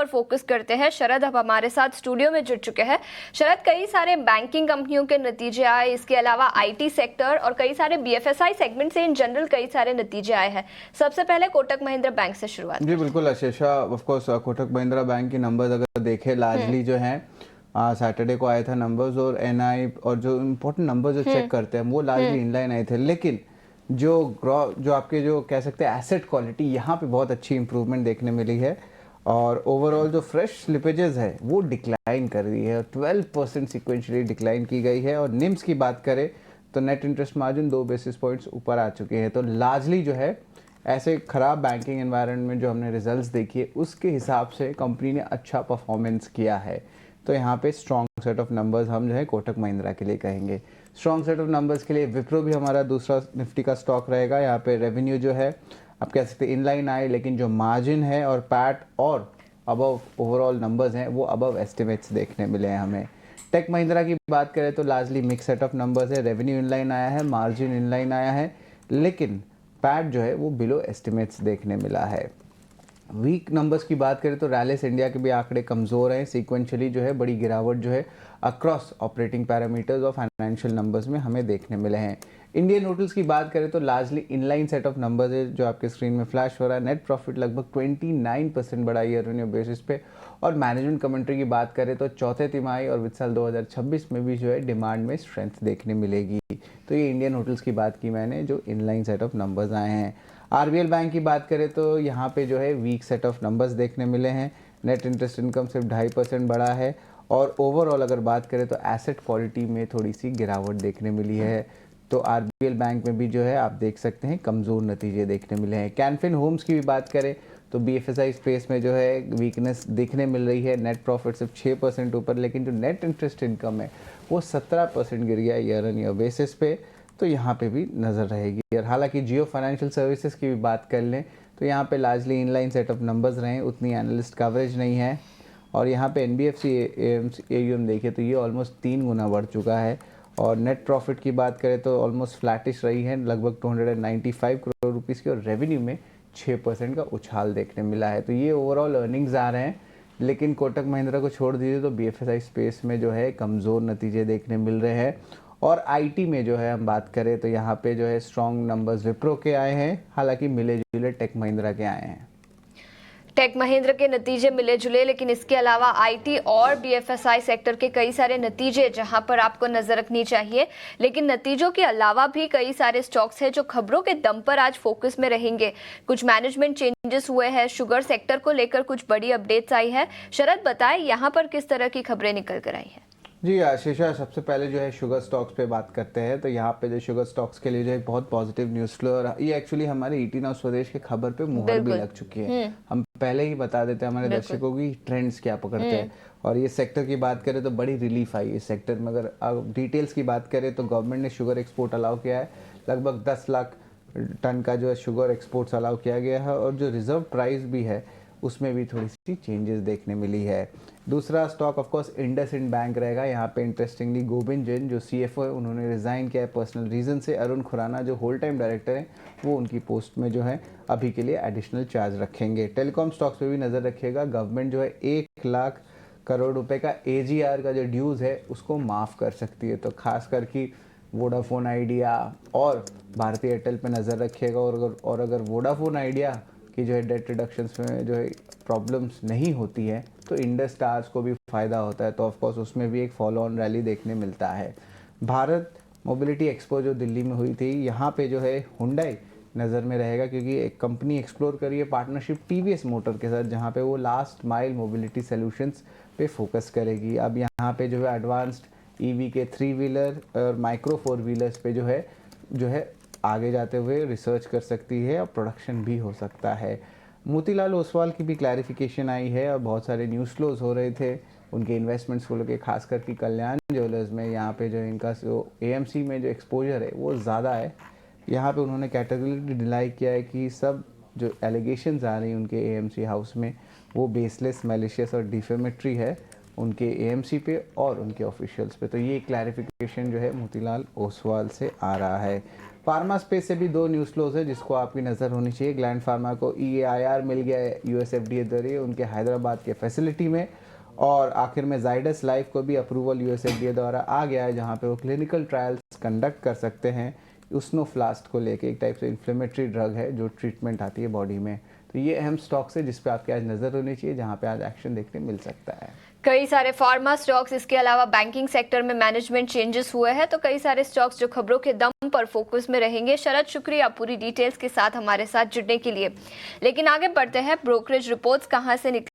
पर फोकस करते हैं। शरद अब हमारे साथ स्टूडियो में जुड़ चुके हैं। शरद, कई सारे बैंकिंग कंपनियों के नतीजे आए, इसके अलावा आईटी सेक्टर और कई सारे बीएफएसआई सेगमेंट से इन जनरल कई सारे नतीजे आए हैं। सबसे पहले कोटक महिंद्रा बैंक से शुरुआत। जी बिल्कुल Ashisha, of course Kotak Mahindra bank के नंबर्स अगर देखें लार्जली जो है सैटरडे को आया था नंबर्स, और एनआई और जो इम्पोर्टेंट नंबर्स जो चेक करते हैं वो लार्जली इनलाइन आए थे। लेकिन जो आपके जो कह सकते हैं एसेट क्वालिटी, यहाँ पे बहुत अच्छी इंप्रूवमेंट देखने मिली है। और ओवरऑल जो फ्रेश स्लिपेजेस है वो डिक्लाइन कर रही है, 12% सिक्वेंशली डिक्लाइन की गई है। और निम्स की बात करें तो net interest margin 2 basis points ऊपर आ चुके हैं। तो लार्जली जो है ऐसे खराब बैंकिंग एनवायरनमेंट में जो हमने रिजल्ट्स देखिए उसके हिसाब से कंपनी ने अच्छा परफॉर्मेंस किया है। तो यहाँ पे स्ट्रॉन्ग सेट ऑफ नंबर्स हम जो है कोटक महिंद्रा के लिए कहेंगे। स्ट्रॉन्ग सेट ऑफ नंबर्स के लिए विप्रो भी हमारा दूसरा निफ्टी का स्टॉक रहेगा। यहाँ पे रेवेन्यू जो है आप कह सकते हैं इनलाइन आए, लेकिन जो मार्जिन है और पैट और अबव ओवरऑल नंबर्स हैं वो अबव एस्टिमेट्स देखने मिले हैं हमें। टेक महिंद्रा की बात करें तो largely mix set of numbers है। रेवेन्यू इनलाइन आया है, मार्जिन इनलाइन आया है, लेकिन पैट जो है वो बिलो एस्टिमेट्स देखने मिला है। वीक नंबर्स की बात करें तो रैलिस इंडिया के भी आंकड़े कमज़ोर हैं। सीक्वेंशियली जो है बड़ी गिरावट जो है अक्रॉस ऑपरेटिंग पैरामीटर्स और फाइनेंशियल नंबर्स में हमें देखने मिले हैं। इंडियन होटल्स की बात करें तो largely inline set of numbers है जो आपके स्क्रीन में फ्लैश हो रहा है। नेट प्रॉफिट लगभग 29% बढ़ा ईयर ऑन ईयर बेसिस पे। और मैनेजमेंट कमेंट्री की बात करें तो चौथे तिमाही और वित्त साल 2026 में भी जो है डिमांड में स्ट्रेंथ देखने मिलेगी। तो ये इंडियन होटल्स की बात की मैंने, जो इनलाइन सेट ऑफ नंबर्स आए हैं। आरबीएल बैंक की बात करें तो यहाँ पे जो है वीक सेट ऑफ नंबर्स देखने मिले हैं। नेट इंटरेस्ट इनकम सिर्फ 2.5% बढ़ा है। और ओवरऑल अगर बात करें तो एसेट क्वालिटी में थोड़ी सी गिरावट देखने मिली है। तो आरबीएल बैंक में भी जो है आप देख सकते हैं कमज़ोर नतीजे देखने मिले हैं। कैनफिन होम्स की भी बात करें तो बीएफएसआई स्पेस में जो है वीकनेस देखने मिल रही है। नेट प्रॉफिट सिर्फ 6% ऊपर, लेकिन जो नेट इंटरेस्ट इनकम है वो 17% गिर गया ईयर ऑन ईयर बेसिस पे। तो यहाँ पे भी नज़र रहेगी। और हालांकि जियो फाइनेंशियल सर्विसेज की भी बात कर लें तो यहाँ पे largely inline set of numbers रहे, उतनी एनालिस्ट कवरेज नहीं है। और यहाँ पे एनबीएफसी एयूएम देखें तो ये ऑलमोस्ट 3 गुना बढ़ चुका है। और नेट प्रॉफिट की बात करें तो ऑलमोस्ट फ्लैटिश रही है, लगभग 295 करोड़ रुपीज़ की। और रेवेन्यू में 6% का उछाल देखने मिला है। तो ये ओवरऑल अर्निंग्स आ रहे हैं। लेकिन कोटक महिंद्रा को छोड़ दीजिए तो बीएफएसआई स्पेस में जो है कमज़ोर नतीजे देखने मिल रहे हैं। और आईटी में जो है हम बात करें तो यहाँ पे जो है स्ट्रॉन्ग नंबर्स विप्रो के आए हैं, हालांकि मिले जुले टेक महिंद्रा के आए हैं। टेक महिंद्रा के नतीजे मिले जुले, लेकिन इसके अलावा आईटी और बीएफएसआई सेक्टर के कई सारे नतीजे जहां पर आपको नजर रखनी चाहिए। लेकिन नतीजों के अलावा भी कई सारे स्टॉक्स हैं जो खबरों के दम पर आज फोकस में रहेंगे। कुछ मैनेजमेंट चेंजेस हुए हैं, शुगर सेक्टर को लेकर कुछ बड़ी अपडेट्स आई है। शरद बताएं यहाँ पर किस तरह की खबरें निकल कर आई है। जी आशीषा, सबसे पहले जो है शुगर स्टॉक्स पे बात करते हैं। तो यहाँ पे जो शुगर स्टॉक्स के लिए जो है बहुत पॉजिटिव न्यूज़ फ्लो, और ये एक्चुअली हमारे ईटी नाउ स्वदेश के खबर पे मुहर भी लग चुकी है। हम पहले ही बता देते हैं हमारे दर्शकों की ट्रेंड्स क्या पकड़ते हैं। और ये सेक्टर की बात करें तो बड़ी रिलीफ आई इस सेक्टर में। अगर डिटेल्स की बात करें तो गवर्नमेंट ने शुगर एक्सपोर्ट अलाउ किया है, लगभग 10 लाख टन का जो है शुगर एक्सपोर्ट्स अलाउ किया गया है। और जो रिजर्व प्राइस भी है उसमें भी थोड़ी सी चेंजेस देखने मिली है। दूसरा stock of course IndusInd bank रहेगा। यहाँ पे इंटरेस्टिंगली गोविंद जैन जो सीएफओ है उन्होंने रिज़ाइन किया है पर्सनल रीज़न से। अरुण खुराना जो होल टाइम डायरेक्टर हैं वो उनकी पोस्ट में जो है अभी के लिए एडिशनल चार्ज रखेंगे। टेलीकॉम स्टॉक्स पे भी नज़र रखिएगा। गवर्नमेंट जो है 1 लाख करोड़ रुपए का एजीआर का जो ड्यूज़ है उसको माफ़ कर सकती है। तो खास करके वोडाफोन आइडिया और भारती एयरटेल पे नज़र रखिएगा। और अगर वोडाफोन आइडिया की जो है डेट रिडक्शंस में जो है प्रॉब्लम्स नहीं होती है तो इंडस स्टार्स को भी फ़ायदा होता है। तो ऑफकोर्स उसमें भी एक फॉलो ऑन रैली देखने मिलता है। भारत मोबिलिटी एक्सपो जो दिल्ली में हुई थी, यहाँ पे जो है हुंडई नज़र में रहेगा, क्योंकि एक कंपनी एक्सप्लोर करी है पार्टनरशिप टीवीएस मोटर के साथ, जहाँ पे वो लास्ट माइल मोबिलिटी सॉल्यूशंस पे फोकस करेगी। अब यहाँ पे जो है एडवांस्ड ईवी के 3 व्हीलर और माइक्रो 4 व्हीलर्स पे जो है आगे जाते हुए रिसर्च कर सकती है और प्रोडक्शन भी हो सकता है। मोतीलाल ओसवाल की भी क्लैरिफिकेशन आई है और बहुत सारे न्यूज़ फ्लोज हो रहे थे उनके इन्वेस्टमेंट्स को लेकर, खास करके कल्याण ज्वेलर्स में। यहाँ पे जो इनका जो एएमसी में जो एक्सपोजर है वो ज़्यादा है। यहाँ पे उन्होंने कैटेगरिकली डिनाई किया है कि सब जो एलिगेशंस आ रही हैं उनके एएमसी हाउस में वो बेसलेस, मैलिशियस और डिफेमेटरी है उनके एएमसी पे और उनके ऑफिशियल्स पे। तो ये क्लैरिफिकेशन जो है मोतीलाल ओसवाल से आ रहा है। फार्मा स्पेस से भी दो न्यूज़ फ्लोज है जिसको आपकी नज़र होनी चाहिए। ग्लैंड फार्मा को EIR मिल गया है US FDA जरिए उनके हैदराबाद के फैसिलिटी में, और आखिर में जाइडस लाइफ को भी अप्रूवल US FDA द्वारा आ गया है जहां पे वो क्लिनिकल ट्रायल्स कंडक्ट कर सकते हैं उसनोफ्लास्ट को लेके। एक टाइप से इन्फ्लेमेटरी ड्रग है जो ट्रीटमेंट आती है बॉडी में। तो ये अहम स्टॉक्स है जिस पे आपकी आज नज़र होनी चाहिए, जहाँ पे आज एक्शन देखने मिल सकता है। कई सारे फार्मा स्टॉक्स, इसके अलावा बैंकिंग सेक्टर में मैनेजमेंट चेंजेस हुए हैं, तो कई सारे स्टॉक्स जो खबरों के दम पर फोकस में रहेंगे। शरद, शुक्रिया पूरी डिटेल्स के साथ हमारे साथ जुड़ने के लिए। लेकिन आगे बढ़ते हैं, ब्रोकरेज रिपोर्ट्स कहां से निकल